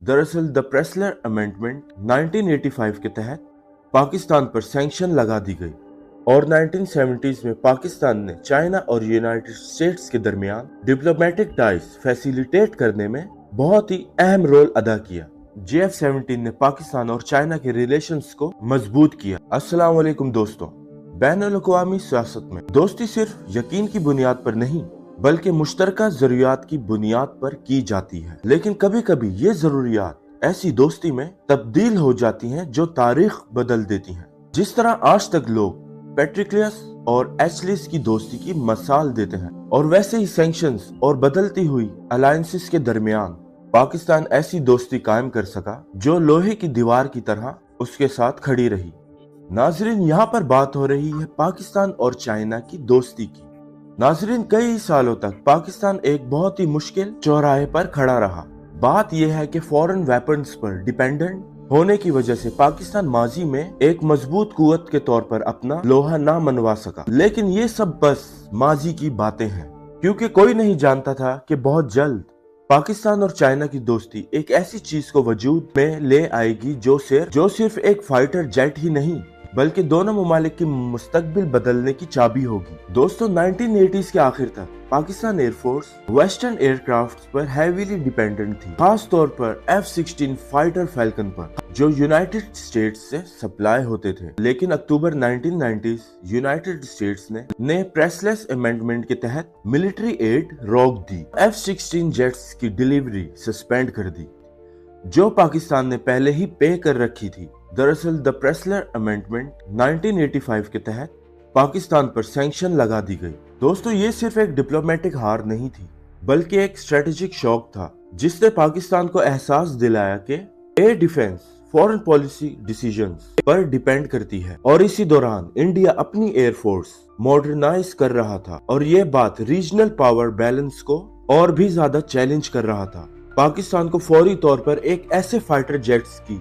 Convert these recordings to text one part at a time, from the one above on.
दरअसल the Pressler amendment 1985 के तहत पाकिस्तान पर सैंक्शन लगा दी गई और 1970s में पाकिस्तान ने चाइना और यूनाइटेड स्टेट्स के दरमियान डिप्लोमेटिक टाइज फैसिलिटेट करने में बहुत ही अहम रोल अदा किया। JF-17 ने पाकिस्तान और चाइना के रिलेशंस को मजबूत किया। अस्सलाम वालेकुम दोस्तों, बैनुल-अक़वामी सियासत में दोस्ती सिर्फ यकीन की बुनियाद पर नहीं बल्कि मुश्तरका ज़रूरियात की बुनियाद पर की जाती है। लेकिन कभी कभी ये ज़रूरियात ऐसी दोस्ती में तब्दील हो जाती हैं जो तारीख बदल देती हैं। जिस तरह आज तक लोग पेट्रिक्लियस और एचलिस की दोस्ती की मिसाल देते हैं, और वैसे ही सैंक्शंस और बदलती हुई अलायंसेस के दरमियान पाकिस्तान ऐसी दोस्ती कायम कर सका जो लोहे की दीवार की तरह उसके साथ खड़ी रही। नाजरीन, यहाँ पर बात हो रही है पाकिस्तान और चाइना की दोस्ती की। नाजरीन, कई सालों तक पाकिस्तान एक बहुत ही मुश्किल चौराहे पर खड़ा रहा। बात यह है कि फॉरेन वेपन्स पर डिपेंडेंट होने की वजह से पाकिस्तान माजी में एक मजबूत कुव्वत के तौर पर अपना लोहा ना मनवा सका। लेकिन ये सब बस माजी की बातें हैं, क्योंकि कोई नहीं जानता था कि बहुत जल्द पाकिस्तान और चाइना की दोस्ती एक ऐसी चीज को वजूद में ले आएगी जो सिर्फ एक फाइटर जेट ही नहीं बल्कि दोनों ममालिक की मुस्तकबिल बदलने की चाबी होगी। दोस्तों, 1980s के आखिर तक पाकिस्तान एयरफोर्स वेस्टर्न एयरक्राफ्ट पर हैवीली डिपेंडेंट थी, खास तौर पर F-16 फाइटर फैल्कन पर जो यूनाइटेड स्टेट्स से सप्लाई होते थे। लेकिन अक्टूबर 1990s यूनाइटेड स्टेट्स ने प्रेसलेस अमेंडमेंट के तहत मिलिट्री एड रोक दी, F-16 जेट्स की डिलीवरी सस्पेंड कर दी जो पाकिस्तान ने पहले ही पे कर रखी थी। दरअसल द प्रेसलर अमेंडमेंट 1985 के तहत पाकिस्तान पर सैंक्शन लगा दी गई। दोस्तों, ये सिर्फ एक डिप्लोमेटिक हार नहीं थी बल्कि एक स्ट्रेटेजिक शॉक था जिसने पाकिस्तान को एहसास दिलाया कि air defence foreign policy decisions पर डिपेंड करती है। और इसी दौरान इंडिया अपनी एयरफोर्स मॉडर्नाइज कर रहा था और ये बात रीजनल पावर बैलेंस को और भी ज्यादा चैलेंज कर रहा था। पाकिस्तान को फौरी तौर पर एक ऐसे फाइटर जेट्स की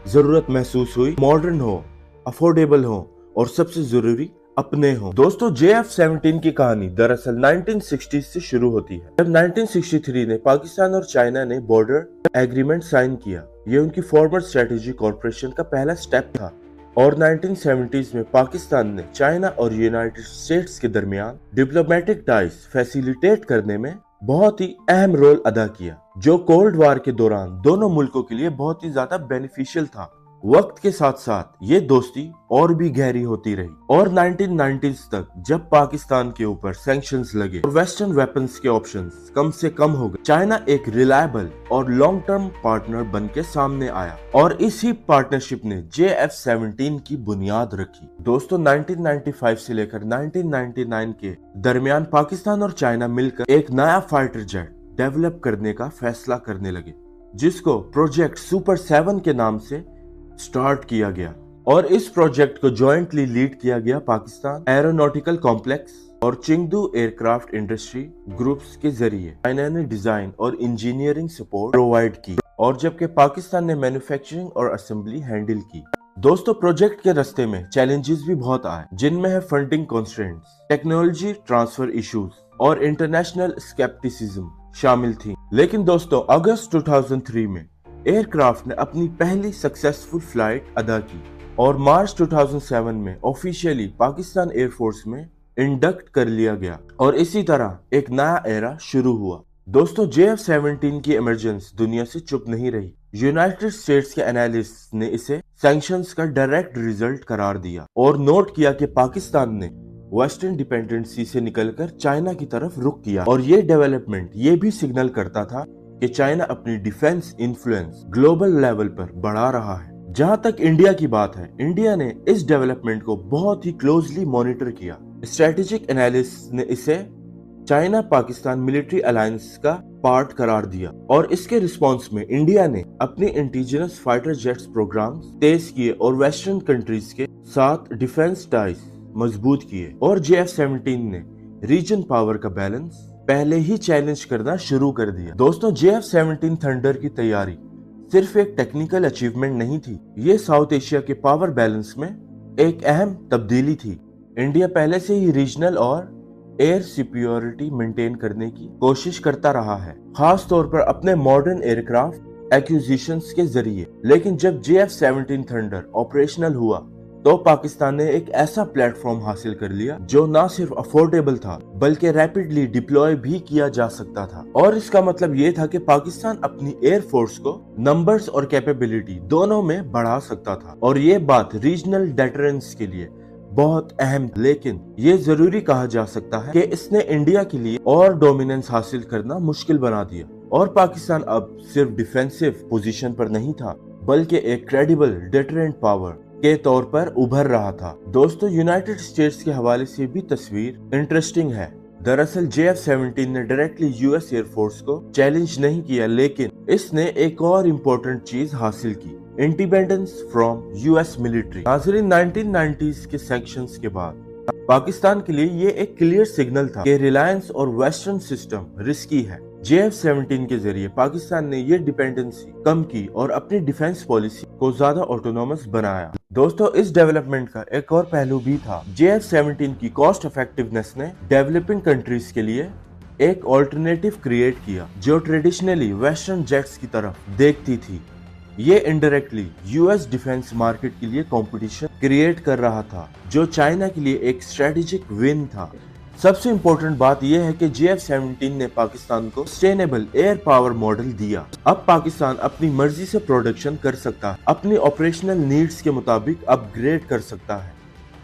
जरूरत महसूस हुई, मॉडर्न हो, अफोर्डेबल हो और सबसे जरूरी अपने हो। दोस्तों, JF-17 की कहानी दरअसल 1960 से शुरू होती है, जब 1963 में पाकिस्तान और चाइना ने बॉर्डर एग्रीमेंट साइन किया। ये उनकी फॉर्मर स्ट्रेटेजी कॉर्पोरेशन का पहला स्टेप था। और 1970s में पाकिस्तान ने चाइना और यूनाइटेड स्टेट्स के दरमियान डिप्लोमेटिक टाइज फैसिलिटेट करने में बहुत ही अहम रोल अदा किया, जो कोल्ड वार के दौरान दोनों मुल्कों के लिए बहुत ही ज्यादा बेनिफिशियल था। वक्त के साथ साथ ये दोस्ती और भी गहरी होती रही और 1990s तक जब पाकिस्तान के ऊपर सैंक्शंस लगे और वेस्टर्न वेपन्स के ऑप्शंस कम से कम हो गए, चाइना एक रिलायबल और लॉन्ग टर्म पार्टनर बन के सामने आया और इसी पार्टनरशिप ने JF-17 की बुनियाद रखी। दोस्तों, 1995 से लेकर 1999 के दरमियान पाकिस्तान और चाइना मिलकर एक नया फाइटर जेट डेवलप करने का फैसला करने लगे, जिसको प्रोजेक्ट सुपर 7 के नाम से स्टार्ट किया गया। और इस प्रोजेक्ट को जॉइंटली लीड किया गया पाकिस्तान एरोनॉटिकल कॉम्प्लेक्स और चिंगदू एयरक्राफ्ट इंडस्ट्री ग्रुप्स के जरिए। चाइना ने डिजाइन और इंजीनियरिंग सपोर्ट प्रोवाइड की और जबकि पाकिस्तान ने मैन्युफैक्चरिंग और असेंबली हैंडल की। दोस्तों, प्रोजेक्ट के रास्ते में चैलेंजेस भी बहुत आए, जिनमें है funding constraints, technology transfer issues और इंटरनेशनल स्केप्टिसिज्म शामिल थी। लेकिन दोस्तों, अगस्त 2003 में एयरक्राफ्ट ने अपनी पहली सक्सेसफुल फ्लाइट अदा की और मार्च 2007 में ऑफिशियली पाकिस्तान एयरफोर्स में इंडक्ट कर लिया गया और इसी तरह एक नया एरा शुरू हुआ। दोस्तों, JF-17 की इमरजेंस दुनिया से चुप नहीं रही। यूनाइटेड स्टेट्स के एनालिस्ट ने इसे सैंक्शंस का डायरेक्ट रिजल्ट करार दिया और नोट किया कि पाकिस्तान ने वेस्टर्न डिपेंडेंसी से निकलकर चाइना की तरफ रुख किया। और ये डेवलपमेंट ये भी सिग्नल करता था कि चाइना अपनी डिफेंस इन्फ्लुएंस ग्लोबल लेवल पर बढ़ा रहा है। जहां तक इंडिया की बात है, इंडिया ने इस डेवलपमेंट को बहुत ही क्लोजली मॉनिटर किया। स्ट्रेटेजिक एनालिस्ट ने इसे चाइना पाकिस्तान मिलिट्री अलायंस का पार्ट करार दिया और इसके रिस्पांस में इंडिया ने अपने इंडिजिनस फाइटर जेट्स प्रोग्राम्स तेज किए और वेस्टर्न कंट्रीज के साथ डिफेंस टाइज मजबूत किए। और JF-17 ने रीजन पावर का बैलेंस पहले ही चैलेंज करना शुरू कर दिया। दोस्तों, JF-17 थंडर की तैयारी सिर्फ एक टेक्निकल अचीवमेंट नहीं थी, ये साउथ एशिया के पावर बैलेंस में एक अहम तब्दीली थी। इंडिया पहले से ही रीजनल और एयर सिक्योरिटी मेंटेन करने की कोशिश करता रहा है, खास तौर पर अपने मॉडर्न एयरक्राफ्ट एक्विजिशंस के जरिए। लेकिन जब JF-17 थंडर ऑपरेशनल हुआ तो पाकिस्तान ने एक ऐसा प्लेटफॉर्म हासिल कर लिया जो न सिर्फ अफोर्डेबल था बल्कि रैपिडली डिप्लॉय भी किया जा सकता था। और इसका मतलब ये था कि पाकिस्तान अपनी एयर फोर्स को नंबर्स और कैपेबिलिटी दोनों में बढ़ा सकता था, और ये बात रीजनल डेटरेंस के लिए बहुत अहम। लेकिन ये जरूरी कहा जा सकता है कि इसने इंडिया के लिए और डोमिनेंस हासिल करना मुश्किल बना दिया, और पाकिस्तान अब सिर्फ डिफेंसिव पोजीशन पर नहीं था बल्कि एक क्रेडिबल डेटरेंट पावर के तौर पर उभर रहा था। दोस्तों, यूनाइटेड स्टेट्स के हवाले से भी तस्वीर इंटरेस्टिंग है। दरअसल JF-17 ने डायरेक्टली यूएस एयरफोर्स को चैलेंज नहीं किया, लेकिन इसने एक और इम्पोर्टेंट चीज हासिल की, इंडिपेंडेंस फ्रॉम यूएस मिलिट्री। नाज़रीन, 1990s के सैंक्शंस के बाद पाकिस्तान के लिए ये एक क्लियर सिग्नल था कि रिलायंस और वेस्टर्न सिस्टम रिस्की है। JF-17 के जरिए पाकिस्तान ने ये डिपेंडेंसी कम की और अपनी डिफेंस पॉलिसी को ज्यादा ऑटोनोमस बनाया। दोस्तों, इस डेवलपमेंट का एक और पहलू भी था। JF-17 की कॉस्ट इफेक्टिवनेस ने डेवलपिंग कंट्रीज के लिए एक ऑल्टरनेटिव क्रिएट किया जो ट्रेडिशनली वेस्टर्न जेट्स की तरफ देखती थी। ये इनडायरेक्टली यूएस डिफेंस मार्केट के लिए कंपटीशन क्रिएट कर रहा था, जो चाइना के लिए एक स्ट्रेटेजिक विन था। सबसे इम्पोर्टेंट बात यह है कि JF-17 ने पाकिस्तान को सस्टेनेबल एयर पावर मॉडल दिया। अब पाकिस्तान अपनी मर्जी से प्रोडक्शन कर सकता है, अपनी ऑपरेशनल नीड्स के मुताबिक अपग्रेड कर सकता है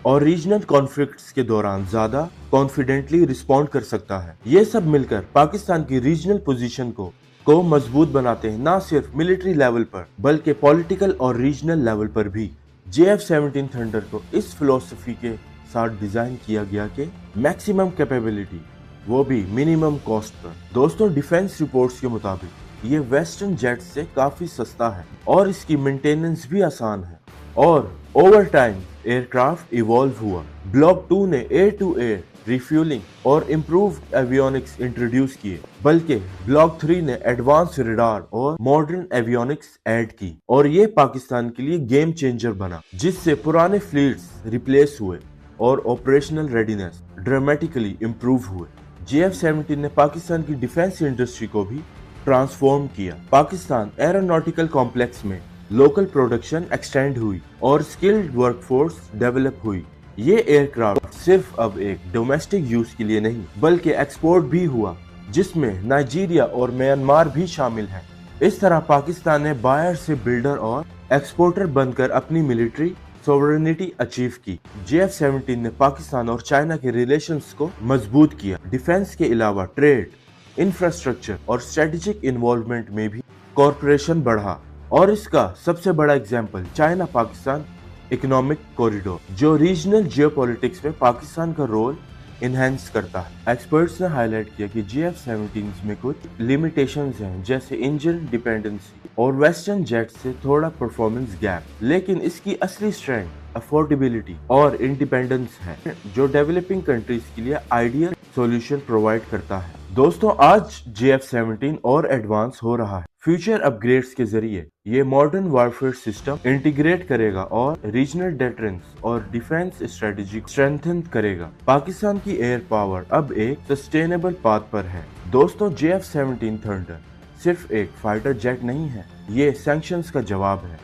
और रीजनल कॉन्फ्लिक्ट्स के दौरान ज्यादा कॉन्फिडेंटली रिस्पॉन्ड कर सकता है। ये सब मिलकर पाकिस्तान की रीजनल पोजीशन को मजबूत बनाते हैं, ना सिर्फ मिलिट्री लेवल पर बल्कि पॉलिटिकल और रीजनल लेवल पर भी। JF-17 थंडर को इस फिलॉसफी के साथ डिजाइन किया गया कि मैक्सिमम कैपेबिलिटी, वो भी मिनिमम कॉस्ट पर। दोस्तों, डिफेंस रिपोर्ट्स के मुताबिक ये वेस्टर्न जेट से काफी सस्ता है और इसकी मेंटेनेंस भी आसान है, और ओवर टाइम एयरक्राफ्ट इवॉल्व हुआ। ब्लॉक 2 ने एयर टू एयर रिफ्यूलिंग और इम्प्रूव्ड एवियोनिक्स इंट्रोड्यूस किए, बल्कि ब्लॉक 3 ने एडवांस रडार और मॉडर्न एवियोनिक्स ऐड की, और ये पाकिस्तान के लिए गेम चेंजर बना, जिससे पुराने फ्लीट्स रिप्लेस हुए और ऑपरेशनल रेडीनेस ड्रामेटिकली इम्प्रूव हुए। JF-17 ने पाकिस्तान की डिफेंस इंडस्ट्री को भी ट्रांसफॉर्म किया। पाकिस्तान एरोनॉटिकल कॉम्प्लेक्स में लोकल प्रोडक्शन एक्सटेंड हुई और स्किल्ड वर्कफोर्स डेवलप हुई। ये एयरक्राफ्ट सिर्फ अब एक डोमेस्टिक यूज के लिए नहीं बल्कि एक्सपोर्ट भी हुआ, जिसमें नाइजीरिया और म्यांमार भी शामिल है। इस तरह पाकिस्तान ने बायर से बिल्डर और एक्सपोर्टर बनकर अपनी मिलिट्री सोवरेनिटी अचीव की। JF-17 ने पाकिस्तान और चाइना के रिलेशंस को मजबूत किया। डिफेंस के अलावा ट्रेड, इंफ्रास्ट्रक्चर और स्ट्रेटेजिक इन्वॉल्वमेंट में भी कॉर्पोरेशन बढ़ा, और इसका सबसे बड़ा example China Pakistan economic corridor, जो रीजनल जियोपॉलिटिक्स में पाकिस्तान का रोल इनहेंस करता है। एक्सपर्ट्स ने हाईलाइट किया कि JF-17 में कुछ लिमिटेशंस हैं, जैसे इंजन डिपेंडेंसी और वेस्टर्न जेट से थोड़ा परफॉर्मेंस गैप, लेकिन इसकी असली स्ट्रेंथ अफोर्डेबिलिटी और इंडिपेंडेंस है, जो डेवलपिंग कंट्रीज के लिए आइडियल सॉल्यूशन प्रोवाइड करता है। दोस्तों, आज JF-17 और एडवांस हो रहा है। फ्यूचर अपग्रेड्स के जरिए ये मॉडर्न वारफेयर सिस्टम इंटीग्रेट करेगा और रीजनल डेटरेंस और डिफेंस स्ट्रेटेजी स्ट्रेंथन करेगा। पाकिस्तान की एयर पावर अब एक सस्टेनेबल पाथ पर है। दोस्तों, JF-17 थंडर सिर्फ एक फाइटर जेट नहीं है, ये सैंक्शंस का जवाब है,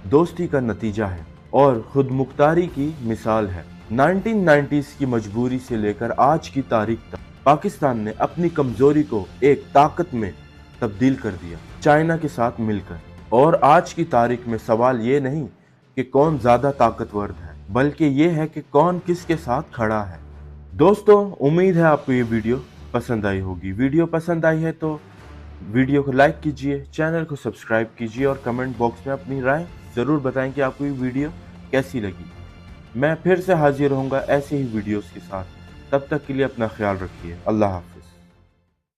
दोस्ती का नतीजा है और खुद मुख्तारी की मिसाल है। 1990s की मजबूरी से लेकर आज की तारीख तक पाकिस्तान ने अपनी कमजोरी को एक ताकत में तब्दील कर दिया, चाइना के साथ मिलकर। और आज की तारीख में सवाल ये नहीं कि कौन ज्यादा ताकतवर है, बल्कि ये है कि कौन किसके साथ खड़ा है। दोस्तों, उम्मीद है आपको ये वीडियो पसंद आई होगी। वीडियो पसंद आई है तो वीडियो को लाइक कीजिए, चैनल को सब्सक्राइब कीजिए और कमेंट बॉक्स में अपनी राय जरूर बताएं कि आपको ये वीडियो कैसी लगी। मैं फिर से हाजिर होऊंगा ऐसे ही वीडियोस के साथ। तब तक के लिए अपना ख्याल रखिए। अल्लाह हाफ़िज़।